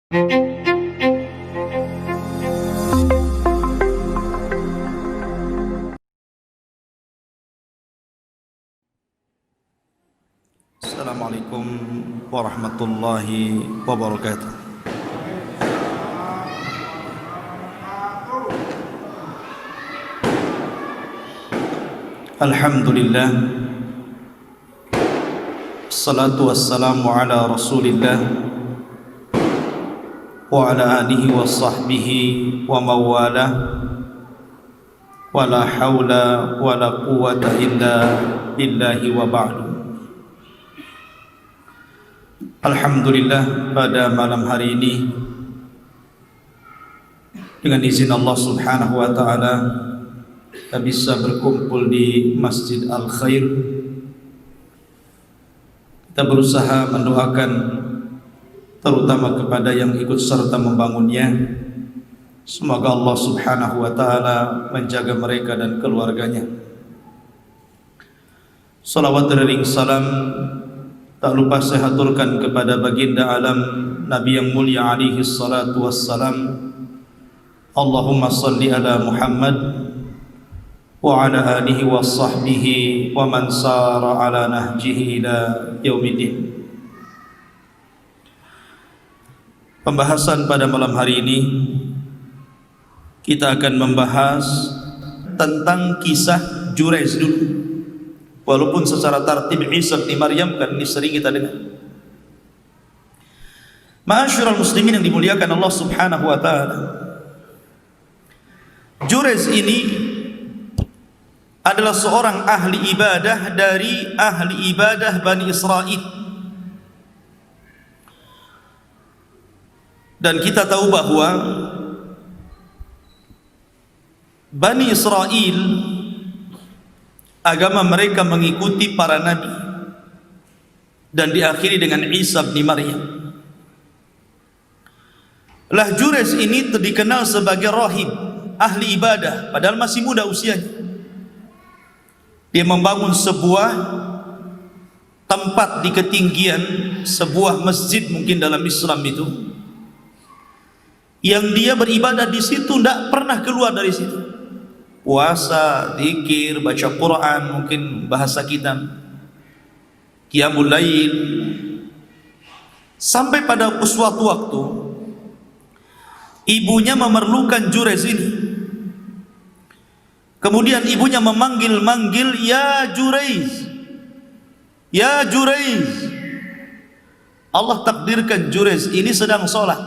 Assalamualaikum warahmatullahi wabarakatuh. Alhamdulillah, salatu wassalamu ala rasulillah wa ala alihi wa sahbihi wa mawalah, wa la hawla wa la quwwata illa billahi wa ba'du. Alhamdulillah, pada malam hari ini dengan izin Allah Subhanahu wa taala kita bisa berkumpul di Masjid Al-Khair. Kita berusaha mendoakan terutama kepada yang ikut serta membangunnya, semoga Allah Subhanahu wa taala menjaga mereka dan keluarganya. Salawat dan salam tak lupa saya haturkan kepada baginda alam Nabi yang mulia alaihi salatu wassalam. Allahumma salli ala Muhammad wa ala alihi wa sahbihi wa man sara ala nahjihi ila yaumiddin. Pembahasan pada malam hari ini kita akan membahas tentang kisah Jurayz dulu. Walaupun secara tartib Isa bin Maryam kan ini sering kita dengar. Ma'asyiral muslimin yang dimuliakan Allah Subhanahu wa taala, Jurayz ini adalah seorang ahli ibadah dari ahli ibadah Bani Israel. Dan kita tahu bahwa Bani Israel agama mereka mengikuti para nabi dan diakhiri dengan Isa bin Maryam. Lah Jurayz ini dikenal sebagai rahib, ahli ibadah, padahal masih muda usianya. Dia membangun sebuah tempat di ketinggian, sebuah masjid mungkin dalam Islam itu, yang dia beribadah di situ, tidak pernah keluar dari situ. Puasa, zikir, baca Quran, mungkin bahasa kita qiyamul lail. Sampai pada suatu waktu ibunya memerlukan Jurayz ini. Kemudian ibunya memanggil-manggil, "Ya Jurayz, ya Jurayz." Allah takdirkan Jurayz ini sedang sholat,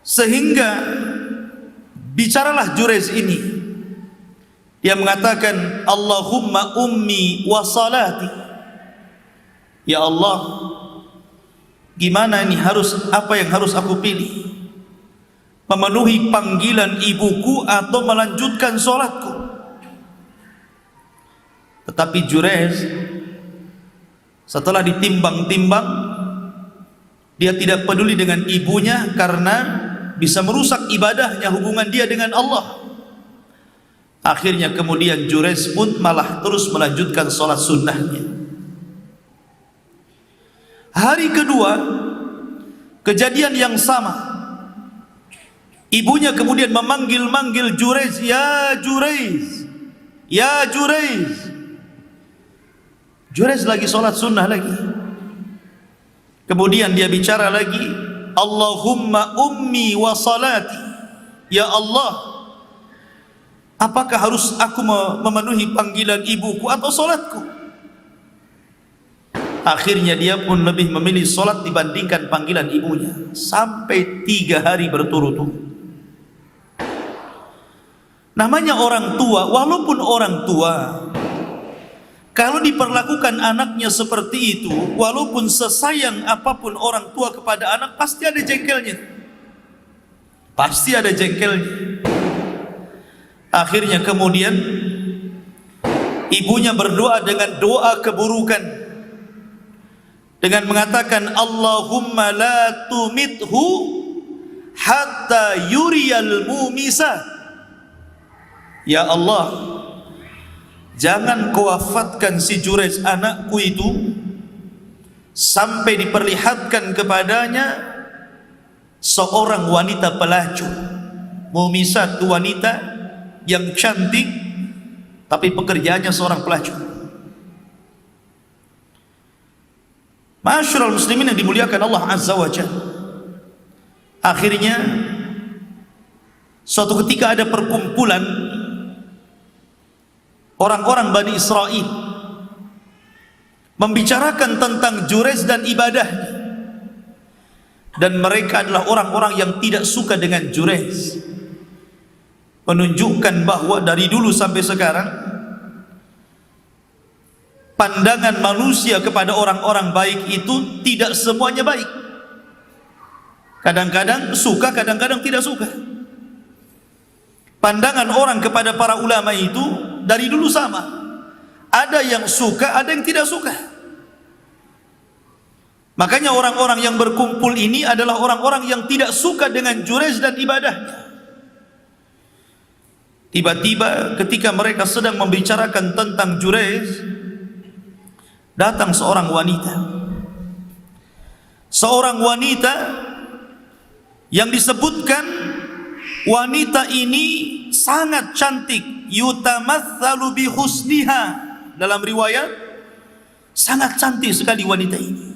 sehingga bicaralah Jurayz ini. Dia mengatakan, "Allahumma ummi wa salati." Ya Allah, gimana ini, apa yang harus aku pilih? Memenuhi panggilan ibuku atau melanjutkan sholatku? Tetapi Jurayz setelah ditimbang-timbang, dia tidak peduli dengan ibunya karena bisa merusak ibadahnya, hubungan dia dengan Allah. Akhirnya kemudian Jurayz pun malah terus melanjutkan sholat sunnahnya. Hari kedua kejadian yang sama. Ibunya kemudian memanggil-manggil Jurayz, "Ya Jurayz, ya Jurayz." Jurayz lagi sholat sunnah lagi. Kemudian dia bicara lagi, "Allahumma ummi wa salati." Ya Allah, apakah harus aku memenuhi panggilan ibuku atau solatku? Akhirnya dia pun lebih memilih solat dibandingkan panggilan ibunya, sampai 3 hari berturut-turut. Namanya orang tua, walaupun orang tua, kalau diperlakukan anaknya seperti itu, walaupun sesayang apapun orang tua kepada anak, pasti ada jengkelnya. Pasti ada jengkelnya. Akhirnya kemudian ibunya berdoa dengan doa keburukan, dengan mengatakan, "Allahumma la tumithu hatta yuriyal mumisa." Ya Allah, jangan kau wafatkan si Jurayz anakku itu sampai diperlihatkan kepadanya seorang wanita pelacur. Mumisat, wanita yang cantik tapi pekerjaannya seorang pelacur. Ma'asyiral muslimin yang dimuliakan Allah Azza wa Jalla, akhirnya suatu ketika ada perkumpulan orang-orang Bani Israel membicarakan tentang Jurez dan ibadahnya, dan mereka adalah orang-orang yang tidak suka dengan Jurez, menunjukkan bahwa dari dulu sampai sekarang pandangan manusia kepada orang-orang baik itu tidak semuanya baik. Kadang-kadang suka, kadang-kadang tidak suka. Pandangan orang kepada para ulama itu dari dulu sama. Ada yang suka, ada yang tidak suka. Makanya orang-orang yang berkumpul ini adalah orang-orang yang tidak suka dengan Jurez dan ibadahnya. Tiba-tiba ketika mereka sedang membicarakan tentang Jurez, datang seorang wanita. Seorang wanita yang disebutkan wanita ini sangat cantik, yutamatsalu bi husniha. Dalam riwayat, sangat cantik sekali wanita ini.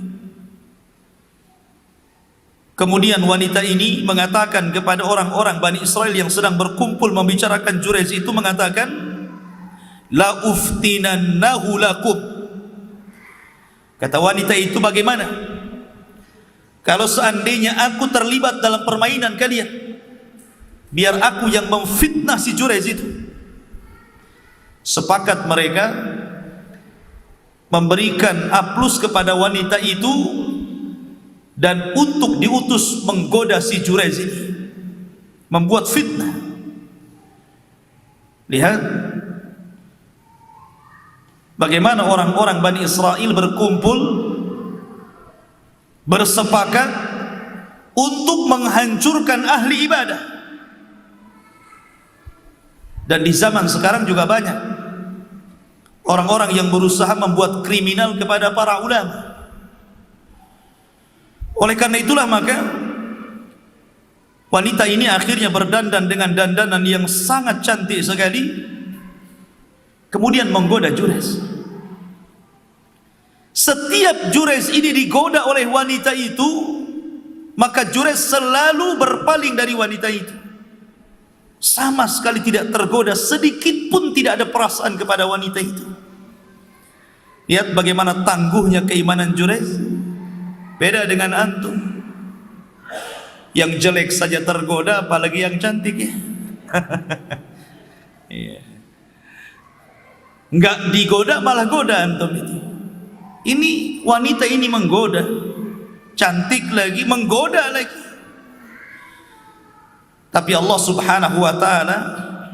Kemudian wanita ini mengatakan kepada orang-orang Bani Israel yang sedang berkumpul membicarakan Jurez itu, mengatakan, la uftinannahu lakum. Kata wanita itu, bagaimana kalau seandainya aku terlibat dalam permainan kalian, biar aku yang memfitnah si Jurez itu. Sepakat mereka memberikan aplus kepada wanita itu dan untuk diutus menggoda si Jurez ini, membuat fitnah. Lihat bagaimana orang-orang Bani Israel berkumpul bersepakat untuk menghancurkan ahli ibadah. Dan di zaman sekarang juga banyak orang-orang yang berusaha membuat kriminal kepada para ulama. Oleh karena itulah maka wanita ini akhirnya berdandan dengan dandanan yang sangat cantik sekali, kemudian menggoda Jurez. Setiap Jurez ini digoda oleh wanita itu, maka Jurez selalu berpaling dari wanita itu. Sama sekali tidak tergoda, sedikit pun tidak ada perasaan kepada wanita itu. Lihat bagaimana tangguhnya keimanan Jurez. Beda dengan antum, yang jelek saja tergoda, apalagi yang cantik ya. Enggak digoda malah goda antum itu. Ini wanita ini menggoda, cantik lagi, menggoda lagi. Tapi Allah Subhanahu wa taala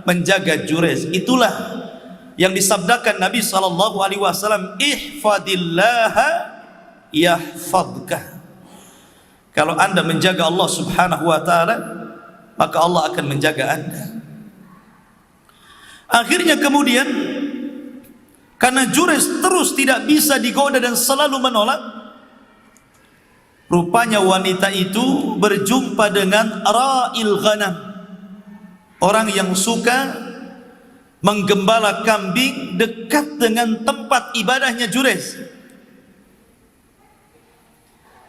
menjaga Jurez. Itulah yang disabdakan Nabi sallallahu alaihi wasallam, ihfadillaha yahfadka. Kalau anda menjaga Allah Subhanahu wa ta'ala, maka Allah akan menjaga anda. Akhirnya kemudian, karena Jurez terus tidak bisa digoda dan selalu menolak, rupanya wanita itu berjumpa dengan ra'il ghanam, orang yang suka menggembala kambing dekat dengan tempat ibadahnya Jurez.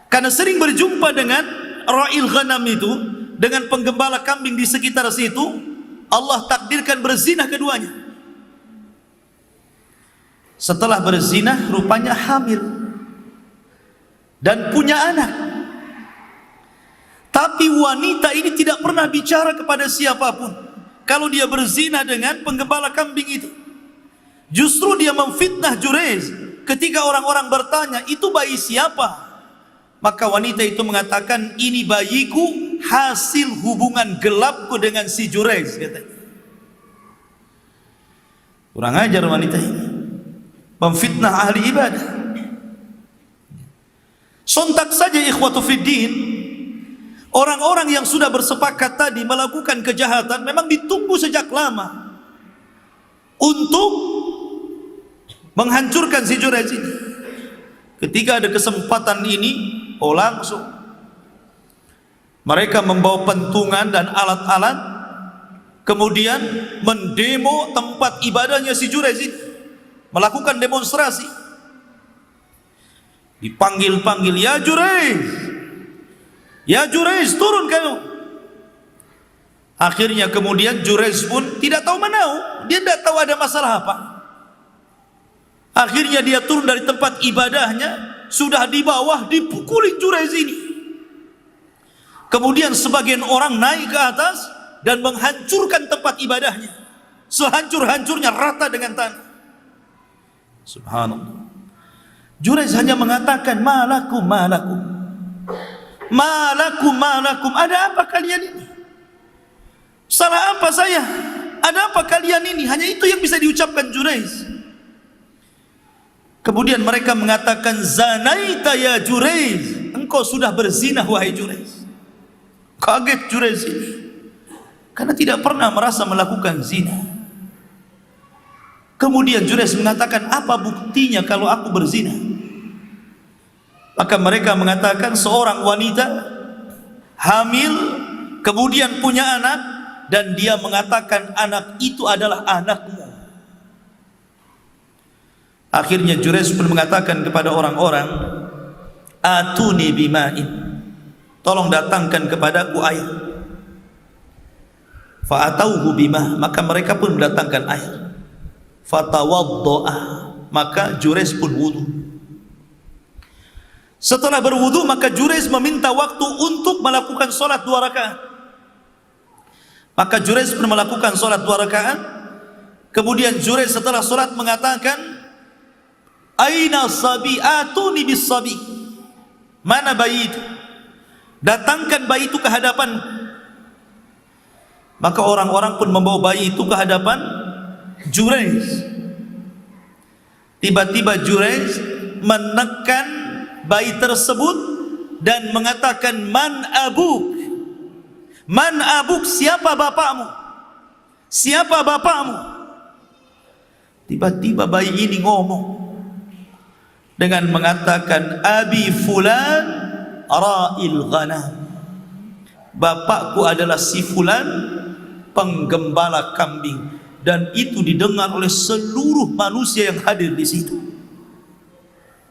Karena sering berjumpa dengan ra'il ghanam itu, dengan penggembala kambing di sekitar situ, Allah takdirkan berzinah keduanya. Setelah berzinah, rupanya hamil dan punya anak. Tapi wanita ini tidak pernah bicara kepada siapapun kalau dia berzina dengan penggembala kambing itu. Justru dia memfitnah Jurez. Ketika orang-orang bertanya, itu bayi siapa? Maka wanita itu mengatakan, ini bayiku hasil hubungan gelapku dengan si Jurez, katanya. Kurang ajar wanita ini, memfitnah ahli ibadah. Sontak saja ikhwatu fiddin, orang-orang yang sudah bersepakat tadi melakukan kejahatan memang ditunggu sejak lama untuk menghancurkan si Jurez ini. Ketika ada kesempatan ini, langsung mereka membawa pentungan dan alat-alat, kemudian mendemo tempat ibadahnya si Jurayz ini, melakukan demonstrasi. Dipanggil-panggil, ya Jurayz, turun kamu. Akhirnya kemudian Jurayz pun tidak tahu menau, dia tidak tahu ada masalah apa. Akhirnya dia turun dari tempat ibadahnya, sudah di bawah dipukuli Jurayz ini. Kemudian sebagian orang naik ke atas dan menghancurkan tempat ibadahnya, sehancur-hancurnya, rata dengan tanah. Subhanallah. Jurayz hanya mengatakan, malakum, ada apa kalian ini? Salah apa saya? Ada apa kalian ini? Hanya itu yang bisa diucapkan Jurayz. Kemudian mereka mengatakan, zanaita ya Jurayz, engkau sudah berzina wahai Jurayz. Kaget Jurayz ini, karena tidak pernah merasa melakukan zina. Kemudian Jurayz mengatakan, apa buktinya kalau aku berzina? Maka mereka mengatakan, seorang wanita hamil, kemudian punya anak, dan dia mengatakan anak itu adalah anakmu. Akhirnya Jurayz pun mengatakan kepada orang-orang, atuni bima'in, tolong datangkan kepadaku air. Fa'atauhu bima, maka mereka pun mendatangkan air. Fatawaddo'a, maka Jurayz pun wudu. Setelah berwudu, maka Jurayz meminta waktu untuk melakukan solat 2 rakaat. Maka Jurayz pun melakukan solat 2 rakaat. Kemudian Jurayz setelah solat mengatakan, aina sabi, atuni bis sabi, mana bayi itu? Datangkan bayi itu ke hadapan. Maka orang-orang pun membawa bayi itu ke hadapan Jurayz. Tiba-tiba Jurayz menekan bayi tersebut dan mengatakan, man abuk, siapa bapakmu? Siapa bapakmu? Tiba-tiba bayi ini ngomong dengan mengatakan, abi fulan ra'il ghanam, bapakku adalah si fulan, penggembala kambing. Dan itu didengar oleh seluruh manusia yang hadir di situ.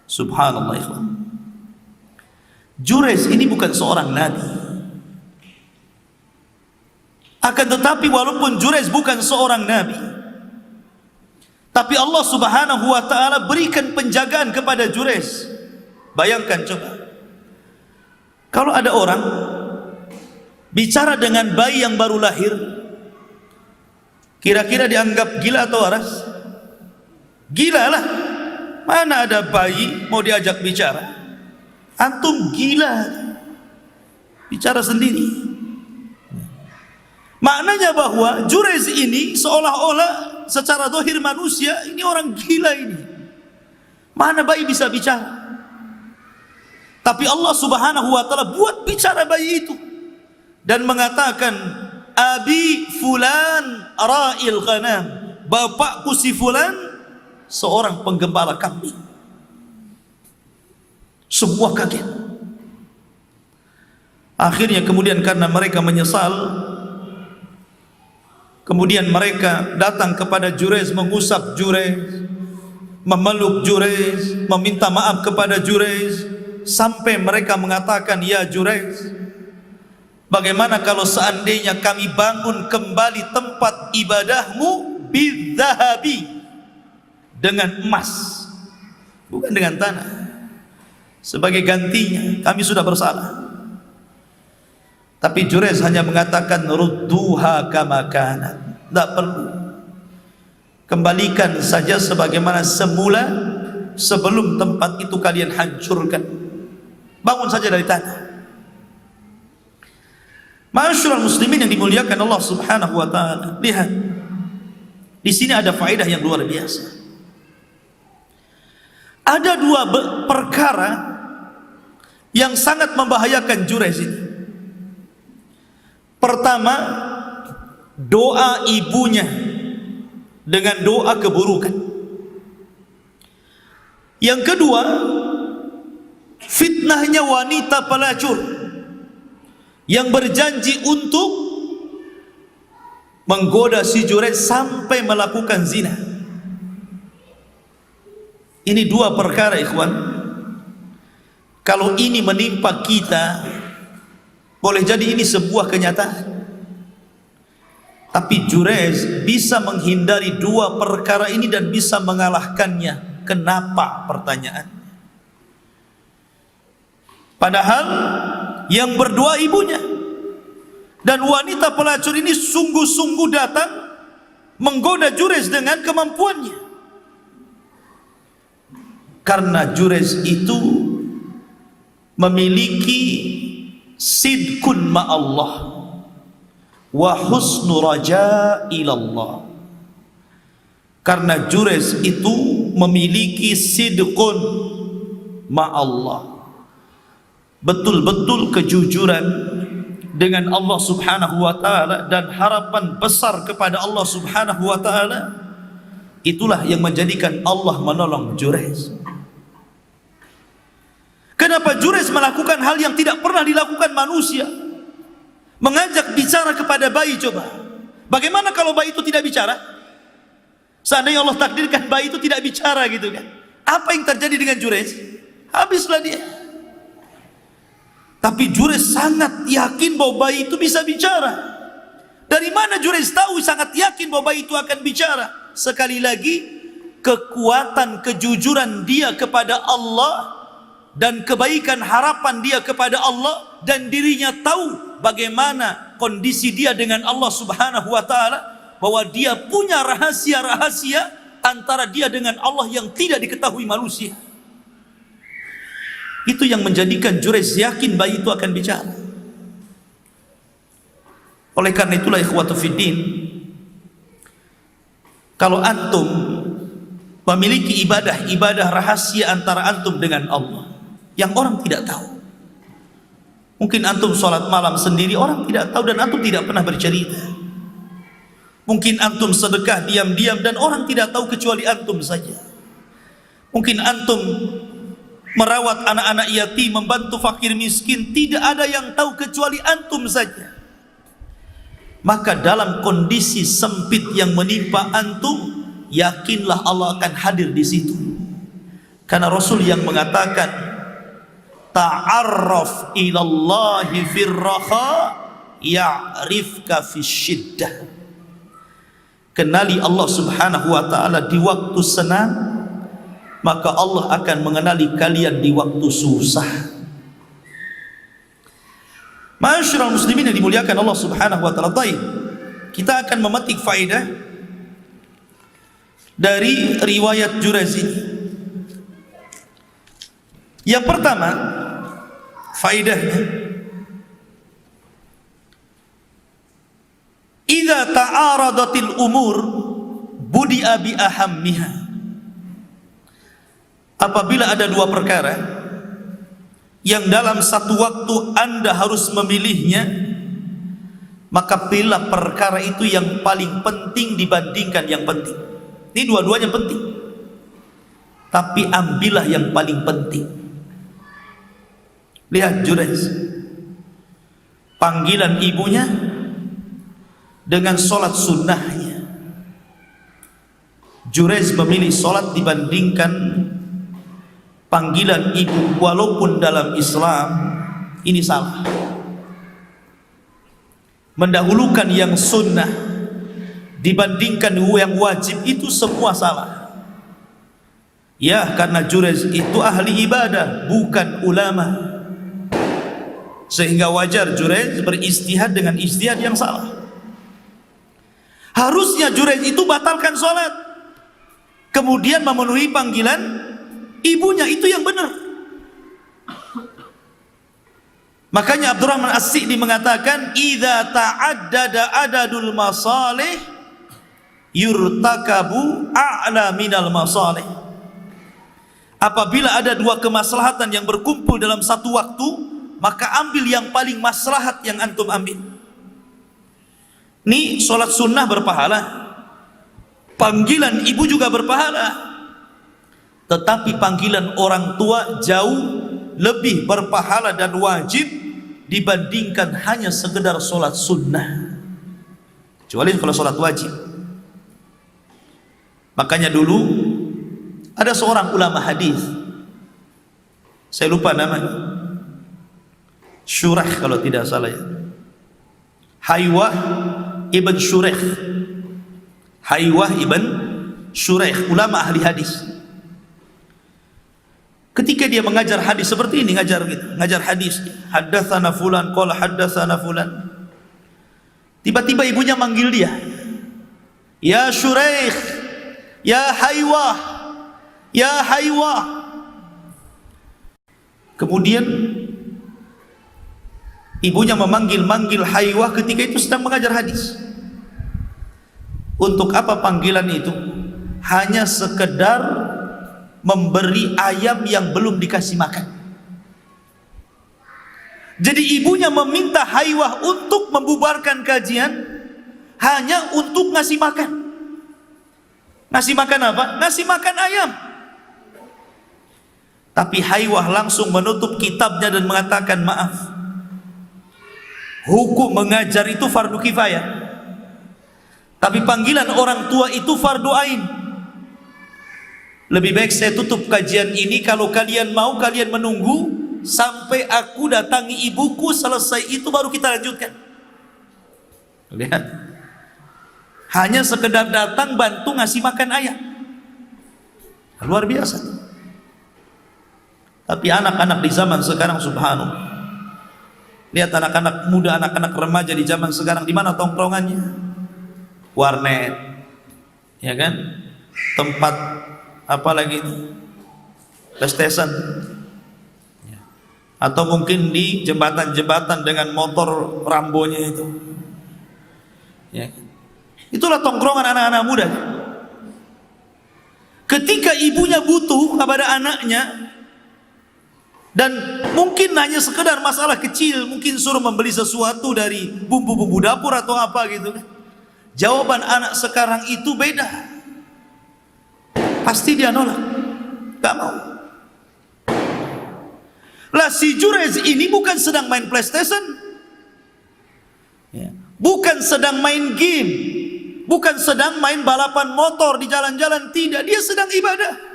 Subhanallah ikhwan. Jurayz ini bukan seorang nabi. Akan tetapi walaupun Jurayz bukan seorang nabi, tapi Allah Subhanahu wa ta'ala berikan penjagaan kepada Jurayz. Bayangkan coba, kalau ada orang bicara dengan bayi yang baru lahir, kira-kira dianggap gila atau waras? Gila lah. Mana ada bayi mau diajak bicara? Antum gila, bicara sendiri. Maknanya bahwa Jurayz ini seolah-olah secara zahir manusia, ini orang gila ini. Mana bayi bisa bicara? Tapi Allah Subhanahu wa ta'ala buat bicara bayi itu dan mengatakan, abi fulan ra'il ghanam, bapakku si fulan seorang penggembala kambing. Semua kaget. Akhirnya kemudian karena mereka menyesal, kemudian mereka datang kepada Jurayz, mengusap Jurayz, memeluk Jurayz, meminta maaf kepada Jurayz, sampai mereka mengatakan, ya Jurayz, bagaimana kalau seandainya kami bangun kembali tempat ibadahmu bidzahabi, dengan emas, bukan dengan tanah, sebagai gantinya, kami sudah bersalah. Tapi Jurayz hanya mengatakan, rudduha kama kanat, tidak perlu, kembalikan saja sebagaimana semula, sebelum tempat itu kalian hancurkan, bangun saja dari tanah. Ma'asyiral muslimin yang dimuliakan Allah Subhanahu wa ta'ala, lihat di sini ada faedah yang luar biasa. Ada 2 perkara yang sangat membahayakan Jurayz ini. Pertama, doa ibunya dengan doa keburukan. Yang kedua, Fitnahnya wanita pelacur yang berjanji untuk menggoda si Jurayj sampai melakukan zina. Ini dua perkara, ikhwan. Kalau ini menimpa kita, boleh jadi ini sebuah kenyataan. Tapi Jurayj bisa menghindari dua perkara ini dan bisa mengalahkannya. Kenapa? Pertanyaan. Padahal yang berdua ibunya, dan wanita pelacur ini sungguh-sungguh datang menggoda Jurayj dengan kemampuannya. Karena Jurayj itu memiliki sidqun ma'allah wa husnu raja ilallah. Karena Jurayj itu memiliki sidqun ma'allah, betul-betul kejujuran dengan Allah subhanahu wa ta'ala dan harapan besar kepada Allah subhanahu wa ta'ala. Itulah yang menjadikan Allah menolong Jurayj. Kenapa Jurayj melakukan hal yang tidak pernah dilakukan manusia? Mengajak bicara kepada bayi. Coba, bagaimana kalau bayi itu tidak bicara? Seandainya Allah takdirkan bayi itu tidak bicara gitu kan, apa yang terjadi dengan Jurayj? Habislah dia. Tapi Jurayj sangat yakin bahwa bayi itu bisa bicara. Dari mana Jurayj tahu sangat yakin bahwa bayi itu akan bicara? Sekali lagi, kekuatan kejujuran dia kepada Allah dan kebaikan harapan dia kepada Allah, dan dirinya tahu bagaimana kondisi dia dengan Allah subhanahu wa ta'ala, bahwa dia punya rahasia-rahasia antara dia dengan Allah yang tidak diketahui manusia. Itu yang menjadikan Jurayj yakin bayi itu akan bicara. Oleh karena itulah ikhwatu fiddin, kalau antum memiliki ibadah rahasia antara antum dengan Allah yang orang tidak tahu, mungkin antum sholat malam sendiri, orang tidak tahu dan antum tidak pernah bercerita. Mungkin antum sedekah diam-diam dan orang tidak tahu kecuali antum saja. Mungkin antum merawat anak-anak yatim, membantu fakir miskin, tidak ada yang tahu kecuali antum saja. Maka dalam kondisi sempit yang menimpa antum, yakinlah Allah akan hadir di situ. Karena Rasul yang mengatakan, ta'arraf ilallahi firraha ya'rifka fisyiddah. Kenali Allah subhanahu wa ta'ala di waktu senang, maka Allah akan mengenali kalian di waktu susah. Ma'asyiral muslimin yang dimuliakan Allah subhanahu wa ta'ala. Baik, kita akan memetik faedah dari riwayat Jurayj ini. Yang pertama, faedahnya, idza ta'aradatil umur budi'a bi ahammiha. Apabila ada dua perkara yang dalam satu waktu Anda harus memilihnya, maka pilihlah perkara itu yang paling penting dibandingkan yang penting. Ini dua-duanya penting, tapi ambillah yang paling penting. Lihat Jurayj, panggilan ibunya dengan sholat sunnahnya. Jurayj memilih sholat dibandingkan panggilan ibu, walaupun dalam Islam ini salah. Mendahulukan yang sunnah dibandingkan yang wajib itu semua salah. Ya, karena Jurayj itu ahli ibadah, bukan ulama, sehingga wajar Jurayj beristihad dengan istihad yang salah. Harusnya Jurayj itu batalkan sholat, kemudian memenuhi panggilan ibunya, itu yang benar. Makanya Abdurrahman As-Sa'di mengatakan, idza ta'addada adadul masalih yurtakabu a'la minal masalih. Apabila ada dua kemaslahatan yang berkumpul dalam satu waktu, maka ambil yang paling maslahat yang antum ambil. Nih, sholat sunnah berpahala, panggilan ibu juga berpahala. Tetapi panggilan orang tua jauh lebih berpahala dan wajib dibandingkan hanya sekedar sholat sunnah, kecuali kalau sholat wajib. Makanya dulu ada seorang ulama hadis, saya lupa namanya, Syurah kalau tidak salah ya, Haywah ibn Syurah, Haywah ibn Syurah, ulama ahli hadis. Ketika dia mengajar hadis seperti ini, ngajar hadis, haddatsana fulan qala haddatsana fulan, tiba-tiba ibunya manggil dia, ya Syuraih, ya Haywah, ya Haywah. Kemudian ibunya memanggil Haywah ketika itu sedang mengajar hadis. Untuk apa panggilan itu? Hanya sekedar memberi ayam yang belum dikasih makan. Jadi ibunya meminta Haywah untuk membubarkan kajian hanya untuk ngasih makan. Ngasih makan apa? Ngasih makan ayam. Tapi Haywah langsung menutup kitabnya dan mengatakan, maaf, hukum mengajar itu fardu kifayah, tapi panggilan orang tua itu fardu ain. Lebih baik saya tutup kajian ini, kalau kalian mau kalian menunggu sampai aku datangi ibuku, selesai itu baru kita lanjutkan. Lihat, hanya sekedar datang bantu ngasih makan ayam, luar biasa. Tapi anak-anak di zaman sekarang, subhanallah, lihat anak-anak muda, anak-anak remaja di zaman sekarang, di mana tongkrongannya? Warnet, ya kan? Tempat apa lagi itu? PlayStation, atau mungkin di jembatan-jembatan dengan motor Rambonya itu, ya. Itulah tongkrongan anak-anak muda. Ketika ibunya butuh kepada anaknya, dan mungkin hanya sekedar masalah kecil, mungkin suruh membeli sesuatu dari bumbu-bumbu dapur atau apa gitu, jawaban anak sekarang itu beda. Pasti dia nolak, gak mau. Lah si Jurez ini bukan sedang main PlayStation, bukan sedang main game, bukan sedang main balapan motor di jalan-jalan, tidak. Dia sedang ibadah.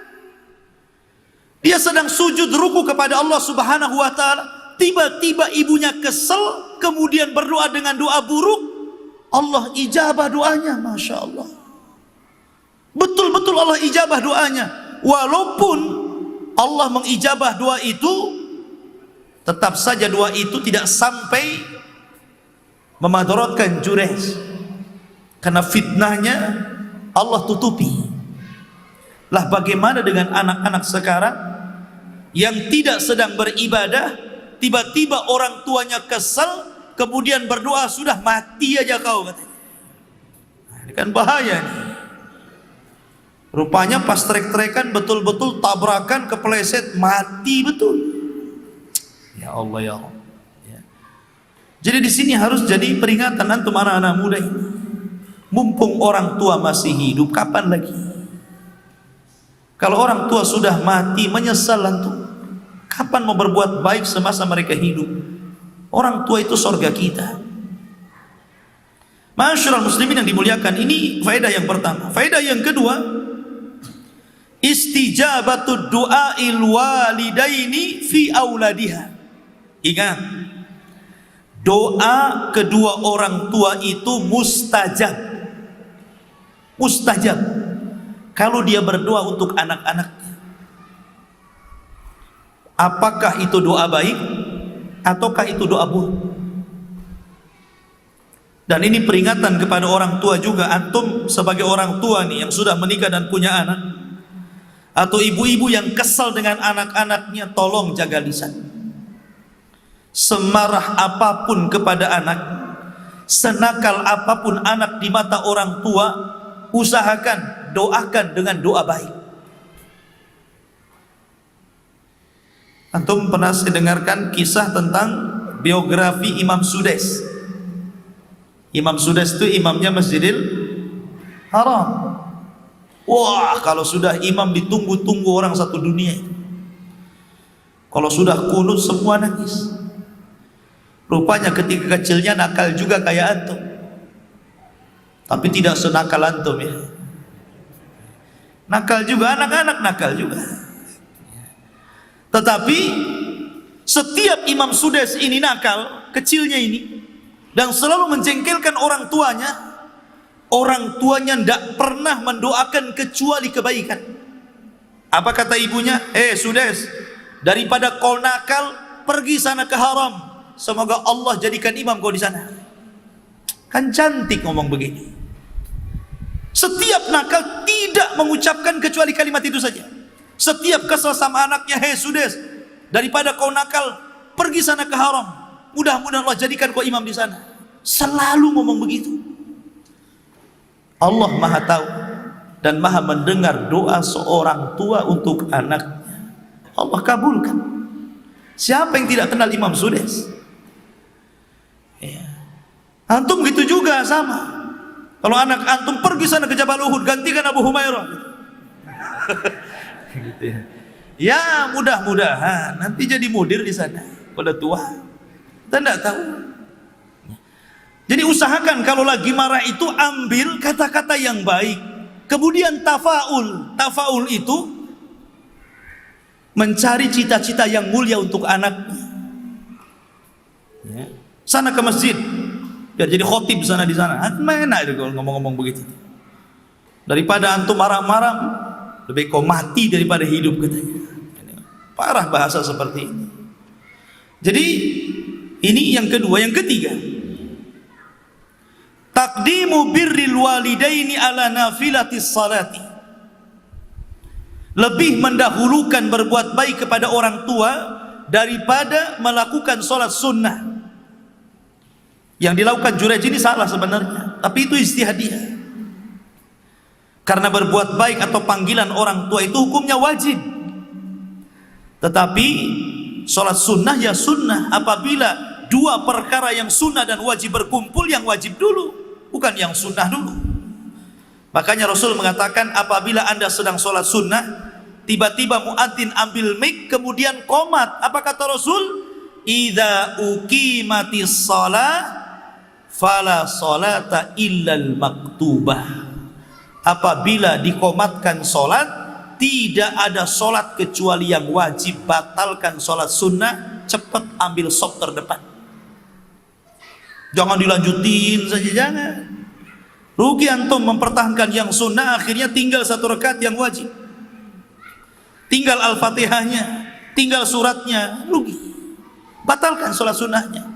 Dia sedang sujud ruku kepada Allah Subhanahu wa ta'ala. Tiba-tiba ibunya kesel, kemudian berdoa dengan doa buruk, Allah ijabah doanya. Masya Allah, betul-betul Allah ijabah doanya. Walaupun Allah mengijabah doa itu, tetap saja doa itu tidak sampai memadaratkan Jurez, karena fitnahnya Allah tutupi. Lah bagaimana dengan anak-anak sekarang yang tidak sedang beribadah, tiba-tiba orang tuanya kesel, kemudian berdoa, sudah mati aja kau, katanya. Nah, ini kan bahaya nih. Rupanya pas trek-trekan betul-betul tabrakan, kepleset, mati betul. Ya Allah, ya Allah. Ya. Jadi di sini harus jadi peringatan antum anak-anak muda ini. Mumpung orang tua masih hidup, kapan lagi? Kalau orang tua sudah mati, menyesal antum. Kapan mau berbuat baik semasa mereka hidup? Orang tua itu surga kita. Masyaallah muslimin yang dimuliakan, ini faedah yang pertama. Faedah yang kedua, istijabatud du'ail walidaini fi auladiha. Ingat, doa kedua orang tua itu mustajab. Mustajab kalau dia berdoa untuk anak-anaknya. Apakah itu doa baik ataukah itu doa buruk? Dan ini peringatan kepada orang tua juga. Antum sebagai orang tua nih yang sudah menikah dan punya anak, atau ibu-ibu yang kesal dengan anak-anaknya, tolong jaga lisan. Semarah apapun kepada anak, senakal apapun anak di mata orang tua, usahakan doakan dengan doa baik. Antum pernah saya dengarkan kisah tentang biografi Imam Sudais. Imam Sudais itu imamnya Masjidil Haram. Wah, kalau sudah imam ditunggu-tunggu orang satu dunia. Kalau sudah kunut semua nangis. Rupanya ketika kecilnya nakal juga kayak antum, tapi tidak senakal antum ya. Nakal juga, anak-anak nakal juga. Tetapi setiap imam Sudais ini nakal, kecilnya ini, dan selalu menjengkelkan orang tuanya. Orang tuanya tidak pernah mendoakan kecuali kebaikan. Apa kata ibunya? Sudais, daripada kau nakal, pergi sana ke haram. Semoga Allah jadikan imam kau di sana. Kan cantik ngomong begini. Setiap nakal tidak mengucapkan kecuali kalimat itu saja. Setiap kesal sama anaknya, Sudais, daripada kau nakal, pergi sana ke haram. Mudah-mudahan Allah jadikan kau imam di sana. Selalu ngomong begitu. Allah Maha tahu dan Maha mendengar doa seorang tua untuk anaknya. Allah kabulkan. Siapa yang tidak kenal Imam Sudais? Ya. Antum gitu juga sama. Kalau anak antum pergi sana ke Jabal Uhud, gantikan Abu Humairah. Gitu ya. Ya mudah-mudahan nanti jadi mudir di sana. Pada tua, kita tidak tahu. Jadi usahakan kalau lagi marah itu ambil kata-kata yang baik. Kemudian tafaul. Tafaul itu mencari cita-cita yang mulia untuk anaknya. Ya. Sana ke masjid, biar jadi khotib sana di sana. Enak itu kalau ngomong-ngomong begitu. Daripada antum marah-marah, lebih kau mati daripada hidup katanya. Parah bahasa seperti ini. Jadi ini yang kedua. Yang ketiga, taqdimu birril walidaini ala nafilatis salati. Lebih mendahulukan berbuat baik kepada orang tua daripada melakukan sholat sunnah. Yang dilakukan Juraij ini salah sebenarnya, tapi itu ijtihadiyah. Karena berbuat baik atau panggilan orang tua itu hukumnya wajib. Tetapi sholat sunnah ya sunnah. Apabila dua perkara yang sunnah dan wajib berkumpul, yang wajib dulu, bukan yang sunnah dulu. Makanya Rasul mengatakan, apabila anda sedang sholat sunnah, tiba-tiba muadzin ambil mic kemudian qomat. Apa kata Rasul? Idza uqimatis shalah fala sholata illal maktubah. Apabila dikomatkan sholat, tidak ada sholat kecuali yang wajib. Batalkan sholat sunnah, cepat ambil sop terdepan. Jangan dilanjutin saja, jangan. Rugi antum mempertahankan yang sunnah, akhirnya tinggal satu rakaat yang wajib, tinggal al-fatihahnya, tinggal suratnya, rugi. Batalkan sholat sunnahnya.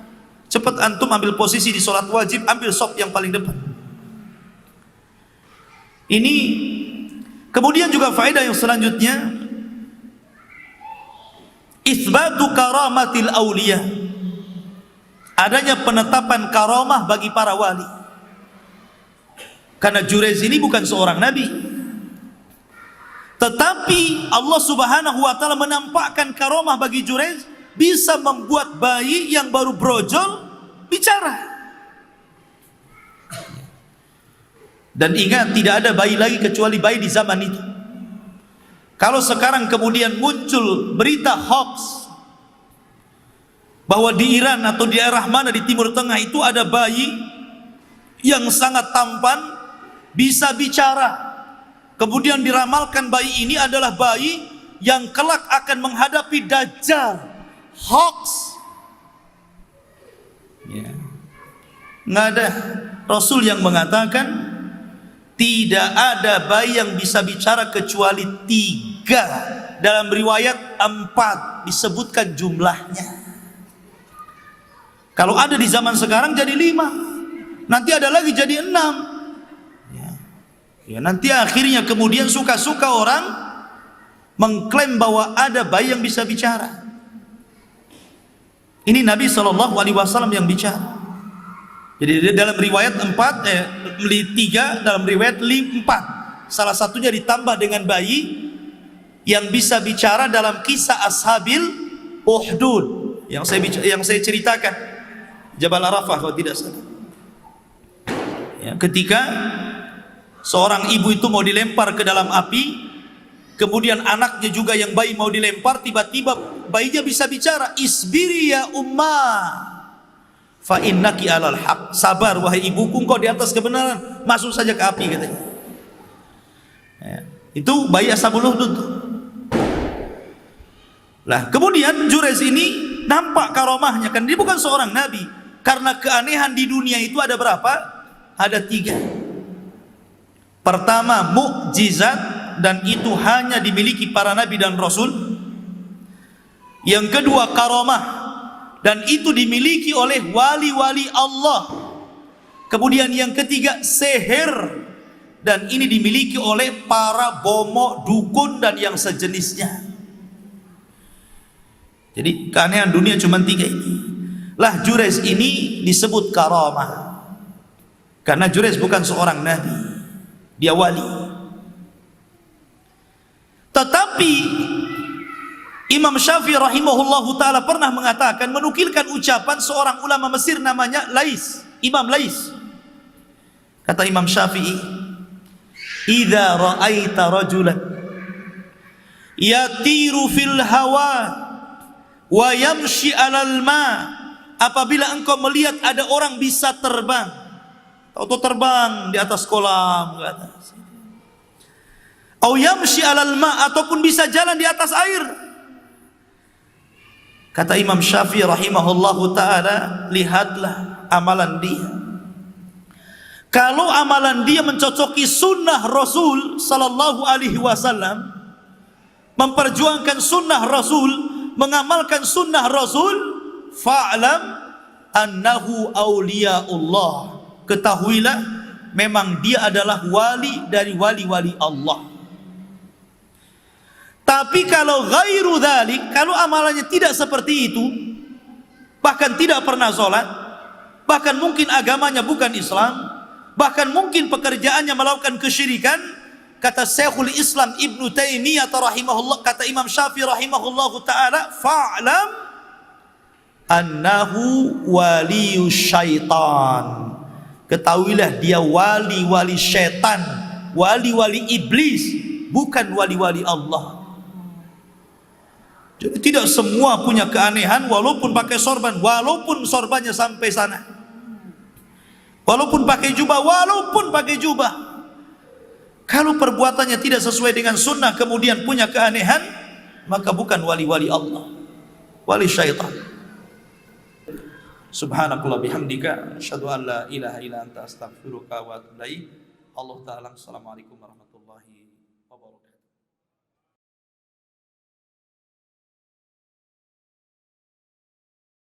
Cepat antum ambil posisi di sholat wajib, ambil sop yang paling depan. Ini kemudian juga faedah yang selanjutnya, isbatu karamatil awliya, adanya penetapan karamah bagi para wali. Karena Juraij ini bukan seorang nabi, tetapi Allah Subhanahu wa taala menampakkan karamah bagi Juraij, bisa membuat bayi yang baru brojol bicara. Dan ingat, tidak ada bayi lagi kecuali bayi di zaman itu. Kalau sekarang kemudian muncul berita hoax bahwa di Iran atau di daerah mana di Timur Tengah itu ada bayi yang sangat tampan, bisa bicara, kemudian diramalkan bayi ini adalah bayi yang kelak akan menghadapi Dajjal, hoax. Ya. Nggak ada. Rasul yang mengatakan tidak ada bayi yang bisa bicara kecuali 3. Dalam riwayat 4 disebutkan jumlahnya. Kalau ada di zaman sekarang jadi 5, nanti ada lagi jadi 6. Ya, nanti akhirnya kemudian suka-suka orang mengklaim bahwa ada bayi yang bisa bicara. Ini Nabi SAW yang bicara. Jadi dalam riwayat 3, dalam riwayat 4. Salah satunya ditambah dengan bayi yang bisa bicara dalam kisah Ashabil Uhdud yang saya ceritakan, Jabal Arafah kalau tidak salah. Ya, ketika seorang ibu itu mau dilempar ke dalam api, Kemudian anaknya juga yang bayi mau dilempar, tiba-tiba bayinya bisa bicara, isbiri ya ummah fa innaki alal haq. Sabar wahai ibuku, engkau di atas kebenaran, masuk saja ke api katanya. Ya, itu bayi Ashabul Ukhdud. Lah kemudian Jurayz ini nampak karomahnya, kan dia bukan seorang nabi. Karena keanehan di dunia itu ada berapa? Ada 3. Pertama, mukjizat, dan itu hanya dimiliki para nabi dan rasul. Yang kedua, karomah, dan itu dimiliki oleh wali-wali Allah. Kemudian yang ketiga, sihir, dan ini dimiliki oleh para bomo, dukun, dan yang sejenisnya. Jadi keanehan dunia cuma 3 ini. Lah Jurayz ini disebut karamah karena Jurayz bukan seorang nabi, dia wali. Tetapi Imam Syafi'i rahimahullahu ta'ala pernah mengatakan, menukilkan ucapan seorang ulama Mesir namanya Lais, Imam Lais. Kata Imam Syafi'i, idza ra'aita rajulan yatiru fil hawa wa yamshi 'alal ma, apabila engkau melihat ada orang bisa terbang, atau terbang di atas kolam ke atas, au yamshi 'alal ma, ataupun bisa jalan di atas air. Kata Imam Syafi'i rahimahullahu ta'ala, lihatlah amalan dia. Kalau amalan dia mencocoki sunnah Rasul sallallahu alaihi wasallam, memperjuangkan sunnah Rasul, mengamalkan sunnah Rasul, fa'lam annahu awliyaullah, ketahuilah memang dia adalah wali dari wali-wali Allah. Tapi kalau ghairu dzalik, kalau amalannya tidak seperti itu, bahkan tidak pernah sholat, bahkan mungkin agamanya bukan Islam, bahkan mungkin pekerjaannya melakukan kesyirikan, kata Syekhul Islam Ibnu Taimiyah rahimahullah, kata Imam Syafi'i rahimahullahu ta'ala, fa'lam annahu waliyus syaitan, ketahuilah dia wali-wali syaitan, wali-wali iblis, bukan wali-wali Allah. Jadi tidak semua punya keanehan walaupun pakai sorban, walaupun sorbannya sampai sana, walaupun pakai jubah, walaupun pakai jubah. Kalau perbuatannya tidak sesuai dengan sunnah kemudian punya keanehan, maka bukan wali-wali Allah, wali syaitan. Subhanakallah bihamdika, asyhadu an la ilaha illa anta astaghfiruka wa atubu ilaik. Allah ta'ala. Assalamualaikum warahmatullahi wabarakatuh.